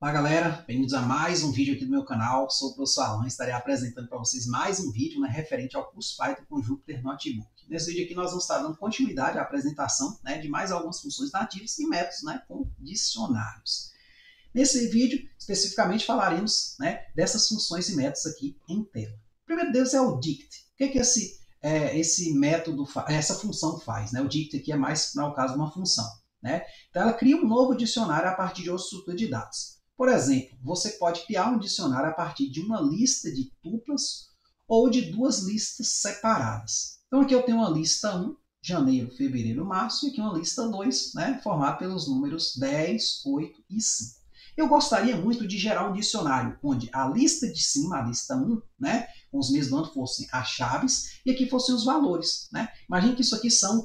Olá galera, bem-vindos a mais um vídeo aqui do meu canal. Sou o professor Alan e estarei apresentando para vocês mais um vídeo referente ao curso Python com Jupyter Notebook. Nesse vídeo aqui nós vamos estar dando continuidade à apresentação de mais algumas funções nativas e métodos com dicionários. Nesse vídeo, especificamente, falaremos dessas funções e métodos aqui em tela. O primeiro deles é o dict. O que esse método, essa função faz? O dict aqui é mais para o caso de uma função. Então ela cria um novo dicionário a partir de outra estrutura de dados. Por exemplo, você pode criar um dicionário a partir de uma lista de tuplas ou de duas listas separadas. Então aqui eu tenho uma lista 1, janeiro, fevereiro, março, e aqui uma lista 2, formada pelos números 10, 8 e 5. Eu gostaria muito de gerar um dicionário onde a lista de cima, a lista 1, com os meses do ano, fossem as chaves e aqui fossem os valores. Imagine que isso aqui são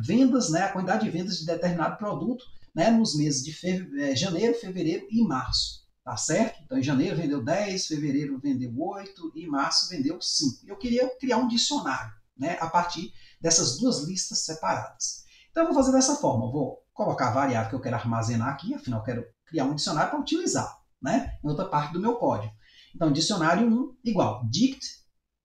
vendas, a quantidade de vendas de determinado produto nos meses de janeiro, fevereiro e março. Tá certo? Então, em janeiro vendeu 10, fevereiro vendeu 8 e março vendeu 5. Eu queria criar um dicionário a partir dessas duas listas separadas. Então, eu vou fazer dessa forma. Eu vou colocar a variável que eu quero armazenar aqui, afinal, eu quero criar um dicionário para utilizar em outra parte do meu código. Então, dicionário 1 igual dict,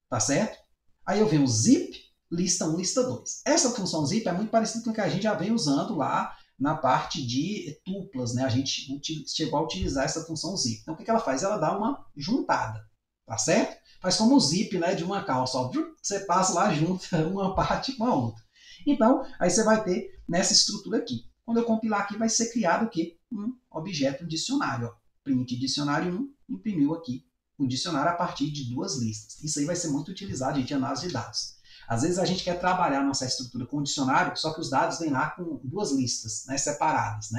tá certo? Aí eu venho zip, lista 1, lista 2. Essa função zip é muito parecida com o que a gente já vem usando lá na parte de tuplas, A gente chegou a utilizar essa função zip. Então, o que ela faz? Ela dá uma juntada, tá certo? Faz como o zip de uma calça, ó, você passa lá, junta uma parte com a outra. Então, aí você vai ter nessa estrutura aqui. Quando eu compilar aqui, vai ser criado o quê? Um objeto, um dicionário. Ó. Print dicionário 1, imprimiu aqui o dicionário a partir de duas listas. Isso aí vai ser muito utilizado, gente, em análise de dados. Às vezes a gente quer trabalhar nossa estrutura com um dicionário, só que os dados vêm lá com duas listas separadas.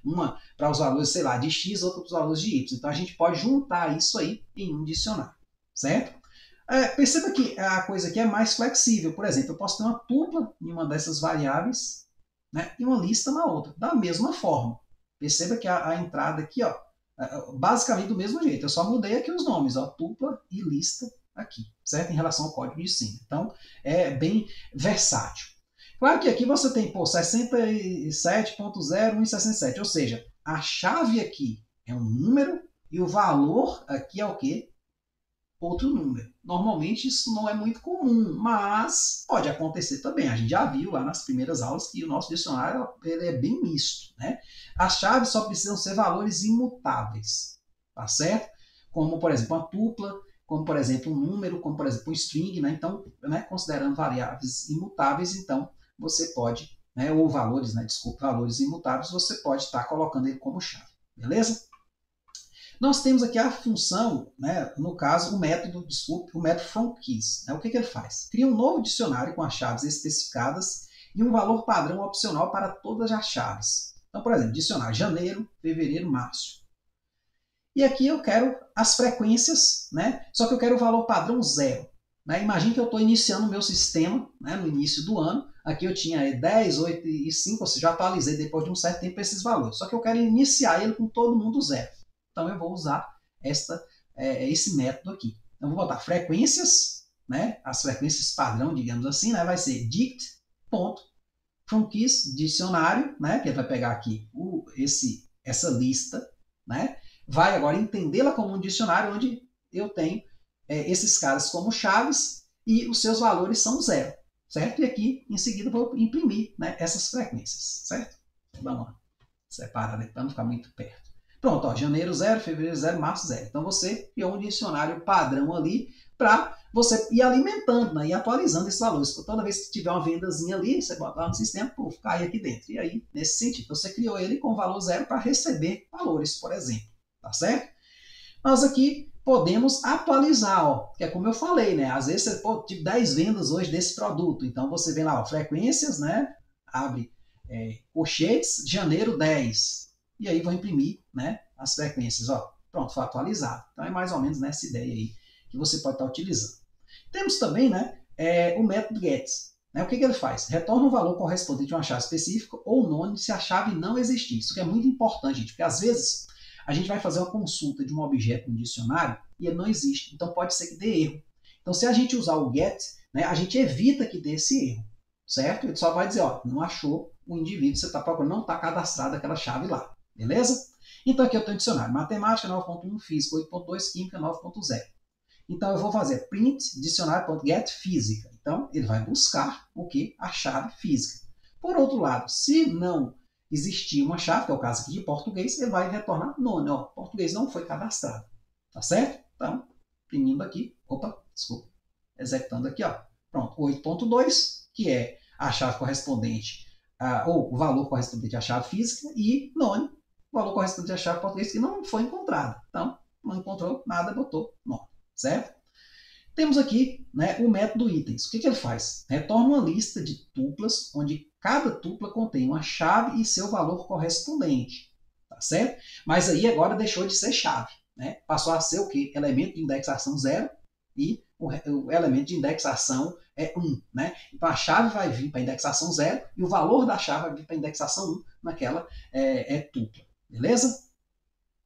Uma para os valores, sei lá, de X, outra para os valores de Y. Então a gente pode juntar isso aí em um dicionário, certo? Perceba que a coisa aqui é mais flexível. Por exemplo, eu posso ter uma tupla em uma dessas variáveis e uma lista na outra, da mesma forma. Perceba que a entrada aqui, ó, basicamente do mesmo jeito. Eu só mudei aqui os nomes, ó, tupla e lista aqui, certo? Em relação ao código de cima. Então, é bem versátil. Claro que aqui você tem 67.0167, ou seja, a chave aqui é um número e o valor aqui é o quê? Outro número. Normalmente isso não é muito comum, mas pode acontecer também. A gente já viu lá nas primeiras aulas que o nosso dicionário ele é bem misto. As chaves só precisam ser valores imutáveis, tá certo? Como, por exemplo, uma tupla, como, por exemplo, um número, como, por exemplo, um string. Então, considerando variáveis imutáveis, então, você pode, ou valores, valores imutáveis, você pode estar colocando ele como chave, beleza? Nós temos aqui a função, no caso, o método FromKeys. O que ele faz? Cria um novo dicionário com as chaves especificadas e um valor padrão opcional para todas as chaves. Então, por exemplo, dicionário janeiro, fevereiro, março. E aqui eu quero as frequências, só que eu quero o valor padrão 0. Imagine que eu estou iniciando o meu sistema no início do ano. Aqui eu tinha 10, 8 e 5, ou seja, já atualizei depois de um certo tempo esses valores. Só que eu quero iniciar ele com todo mundo 0. Então eu vou usar esse método aqui. Então eu vou botar frequências, as frequências padrão, digamos assim, vai ser dict.FromKeys, dicionário, que ele vai pegar aqui essa lista, vai agora entendê-la como um dicionário onde eu tenho esses caras como chaves e os seus valores são 0, certo? E aqui, em seguida, eu vou imprimir essas frequências, certo? Vou dar uma separada para não ficar muito perto. Pronto, ó, janeiro 0, fevereiro 0, março 0. Então você criou um dicionário padrão ali para você ir alimentando e atualizando esses valores. Toda vez que tiver uma vendazinha ali, você bota lá no sistema, cai aqui dentro. E aí, nesse sentido, você criou ele com valor 0 para receber valores, por exemplo. Tá certo? Nós aqui podemos atualizar, ó, que é como eu falei, às vezes você pode ter 10 vendas hoje desse produto. Então você vem lá, ó, frequências, abre colchetes, janeiro 10. E aí vou imprimir as frequências. Ó, pronto, foi atualizado. Então é mais ou menos nessa ideia aí que você pode estar utilizando. Temos também o método get. O que ele faz? Retorna o valor correspondente a uma chave específica ou nome se a chave não existir. Isso que é muito importante, gente, porque às vezes a gente vai fazer uma consulta de um objeto no dicionário e ele não existe. Então pode ser que dê erro. Então se a gente usar o get, a gente evita que dê esse erro, certo? Ele só vai dizer, ó, não achou o indivíduo que você está procurando, não está cadastrado aquela chave lá. Beleza? Então aqui eu tenho dicionário matemática 9.1, física 8.2, química 9.0. Então eu vou fazer print dicionário.get física. Então ele vai buscar o que? A chave física. Por outro lado, se não existir uma chave, que é o caso aqui de português, ele vai retornar none. Ó, português não foi cadastrado. Tá certo? Então, imprimindo aqui, desculpa, executando aqui, ó. Pronto, 8.2, que é a chave correspondente, ou o valor correspondente à chave física, e none, o valor correspondente à chave português, que não foi encontrada. Então, não encontrou nada, botou none, certo? Temos aqui, né, o método itens. O que ele faz? Retorna uma lista de tuplas, onde cada tupla contém uma chave e seu valor correspondente. Tá certo? Mas aí agora deixou de ser chave. Né? Passou a ser o quê? Elemento de indexação 0 e o elemento de indexação é 1. Né? Então a chave vai vir para a indexação 0 e o valor da chave vai vir para a indexação 1 naquela tupla. Beleza?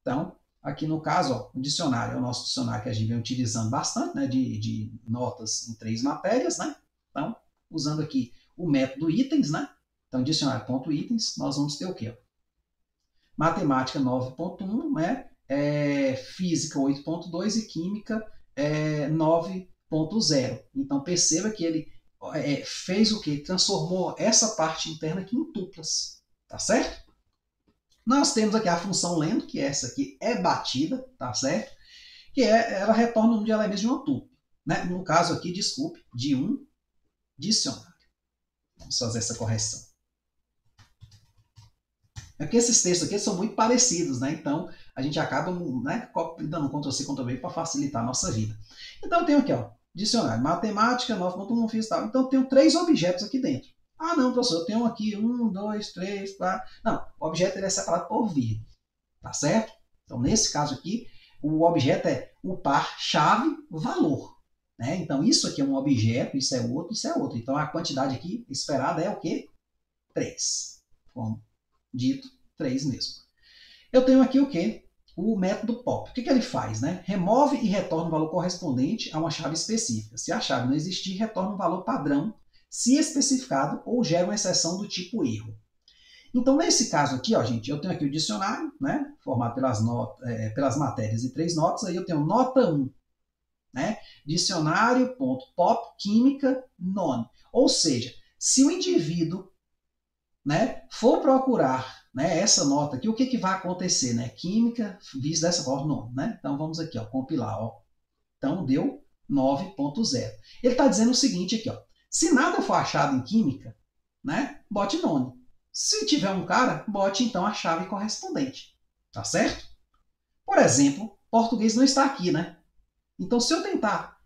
Então, aqui no caso, ó, o dicionário é o nosso dicionário que a gente vem utilizando bastante, né, de notas em 3 matérias. Né? Então, usando aqui o método itens, né? Então, dicionário.itens, nós vamos ter o quê? Matemática 9.1, né? Física 8.2 e Química 9.0. Então, perceba que ele fez o quê? Transformou essa parte interna aqui em tuplas. Tá certo? Nós temos aqui a função lendo, que essa aqui é batida, tá certo? Que ela retorna o número de elementos de uma tupla. Né? No caso aqui, desculpe, de um dicionário. Vamos fazer essa correção. É porque esses textos aqui são muito parecidos, né? Então a gente acaba, né, dando Ctrl+C, Ctrl+V para facilitar a nossa vida. Então eu tenho aqui, ó, dicionário, matemática, 9.1, física, tal. Então eu tenho 3 objetos aqui dentro. Ah, não, professor, eu tenho aqui 1, 2, 3, 4. Não, o objeto ele é separado por vírgula. Tá certo? Então nesse caso aqui, o objeto é o par chave-valor. Né? Então isso aqui é um objeto, isso é outro, isso é outro. Então a quantidade aqui esperada é o quê? 3. Como dito, 3 mesmo. Eu tenho aqui o quê? O método pop. O que ele faz? Né? Remove e retorna o valor correspondente a uma chave específica. Se a chave não existir, retorna um valor padrão, se especificado, ou gera uma exceção do tipo erro. Então, nesse caso aqui, ó, gente, eu tenho aqui o dicionário, né, formado pelas matérias e 3 notas. Aí eu tenho nota 1, né, dicionário.pop, química, none. Ou seja, se o indivíduo, né, for procurar, né, essa nota aqui, o que vai acontecer? Né? Química, visto dessa forma, nome. Né? Então, vamos aqui, ó, compilar. Ó. Então, deu 9.0. Ele está dizendo o seguinte aqui, ó, se nada for achado em química, né, bote none. Se tiver um cara, bote então a chave correspondente. Tá certo? Por exemplo, português não está aqui, né? Então, se eu tentar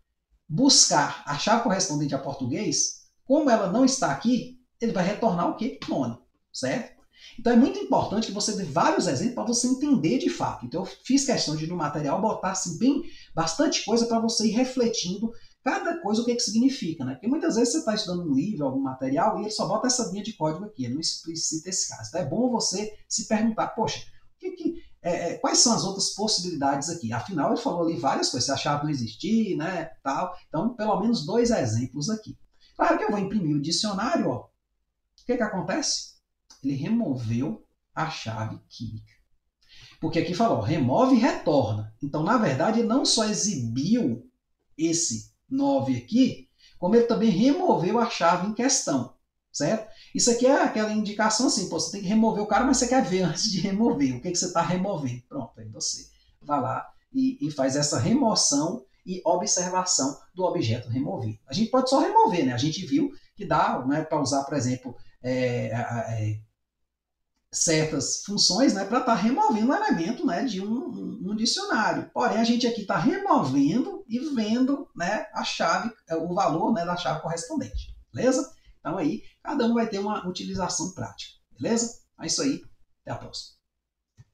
buscar a chave correspondente a português, como ela não está aqui, ele vai retornar o quê? None. Certo? Então, é muito importante que você dê vários exemplos para você entender de fato. Então, eu fiz questão de, no material, botar assim, bastante coisa para você ir refletindo cada coisa o que significa, né? Porque muitas vezes você está estudando um livro, algum material, e ele só bota essa linha de código aqui, ele não explicita esse caso. Então é bom você se perguntar, poxa, quais são as outras possibilidades aqui? Afinal, ele falou ali várias coisas, se a chave não existir, né, tal. Então, pelo menos 2 exemplos aqui. Claro que eu vou imprimir o dicionário, ó. O que acontece? Ele removeu a chave química. Porque aqui falou, remove e retorna. Então, na verdade, ele não só exibiu esse 9 aqui, como ele também removeu a chave em questão, certo? Isso aqui é aquela indicação assim, pô, você tem que remover o cara, mas você quer ver antes de remover, o que você está removendo. Pronto, aí você vai lá e faz essa remoção e observação do objeto removido. A gente pode só remover, né? A gente viu que dá, né, para usar, por exemplo, certas funções, né, para estar removendo o elemento, né, de um dicionário. Porém, a gente aqui está removendo e vendo, né, a chave, o valor, né, da chave correspondente. Beleza? Então aí, cada um vai ter uma utilização prática. Beleza? É isso aí. Até a próxima.